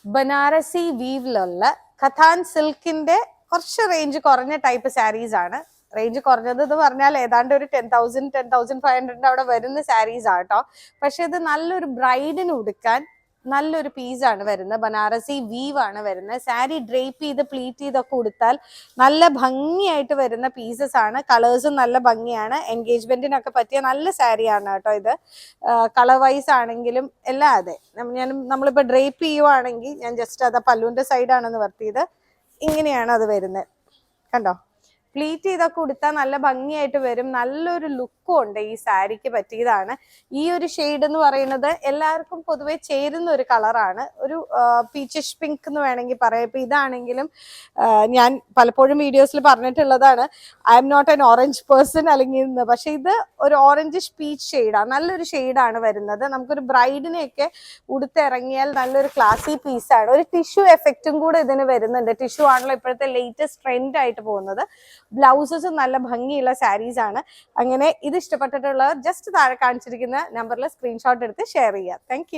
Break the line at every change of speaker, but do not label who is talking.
ബനാറസി വീവിലുള്ള കഥാൻ സിൽക്കിന്റെ കുറച്ച് റേഞ്ച് കുറഞ്ഞ ടൈപ്പ് സാരീസ് ആണ്. റേഞ്ച് കുറഞ്ഞത് എന്ന് പറഞ്ഞാൽ ഏതാണ്ട് ഒരു 10,000 10,500 അവിടെ വരുന്ന സാരീസ് ആട്ടോ. പക്ഷെ ഇത് നല്ലൊരു ബ്രൈഡിന് ഉടുക്കാൻ നല്ലൊരു പീസാണ് വരുന്നത്. ബനാറസി വീവ് ആണ് വരുന്നത്. സാരി ഡ്രേപ്പ് ചെയ്ത് പ്ലീറ്റ് ചെയ്തൊക്കെ ഉടുത്താൽ നല്ല ഭംഗിയായിട്ട് വരുന്ന പീസസ് ആണ്. കളേഴ്സും നല്ല ഭംഗിയാണ്. എൻഗേജ്മെന്റിനൊക്കെ പറ്റിയ നല്ല സാരിയാണ് കേട്ടോ ഇത്. കളർ വൈസ് ആണെങ്കിലും എല്ലാം അതെ. നമ്മളിപ്പോൾ ഡ്രേപ്പ് ചെയ്യുവാണെങ്കിൽ ഞാൻ ജസ്റ്റ് അത് പല്ലുവിന്റെ സൈഡാണെന്ന് വർത്തിയത്. ഇങ്ങനെയാണ് അത് വരുന്നത്. കണ്ടോ, പ്ലീറ്റ് ചെയ്തൊക്കെ ഉടുത്താൽ നല്ല ഭംഗിയായിട്ട് വരും. നല്ലൊരു ലുക്കും ഉണ്ട്. ഈ സാരിക്ക് പറ്റിയതാണ്. ഈ ഒരു ഷെയ്ഡ് എന്ന് പറയുന്നത് എല്ലാവർക്കും പൊതുവെ ചേരുന്ന ഒരു കളറാണ്. ഒരു പീച്ചിഷ് പിങ്ക് എന്ന് വേണമെങ്കിൽ പറയാം. ഇപ്പൊ ഇതാണെങ്കിലും ഞാൻ പലപ്പോഴും വീഡിയോസിൽ പറഞ്ഞിട്ടുള്ളതാണ്, I am not an orange person അല്ലെങ്കിൽ ഇന്ന്. പക്ഷെ ഇത് ഒരു ഓറഞ്ചിഷ് പീച്ച് ഷെയ്ഡാണ്. നല്ലൊരു ഷെയ്ഡാണ് വരുന്നത്. നമുക്കൊരു ബ്രൈഡിനെയൊക്കെ ഉടുത്തിറങ്ങിയാൽ നല്ലൊരു ക്ലാസി പീസാണ്. ഒരു ടിഷ്യൂ എഫക്റ്റും കൂടെ ഇതിന് വരുന്നുണ്ട്. ടിഷ്യൂ ആണല്ലോ ഇപ്പോഴത്തെ ലേറ്റസ്റ്റ് ട്രെൻഡ് ആയിട്ട് പോകുന്നത്. ബ്ലൗസസും നല്ല ഭംഗിയുള്ള സാരീസ് ആണ്. അങ്ങനെ ഇത് ഇഷ്ടപ്പെട്ടിട്ടുള്ളവർ ജസ്റ്റ് താഴെ കാണിച്ചിരിക്കുന്ന നമ്പറിൽ സ്ക്രീൻഷോട്ട് എടുത്ത് ഷെയർ ചെയ്യുക. താങ്ക്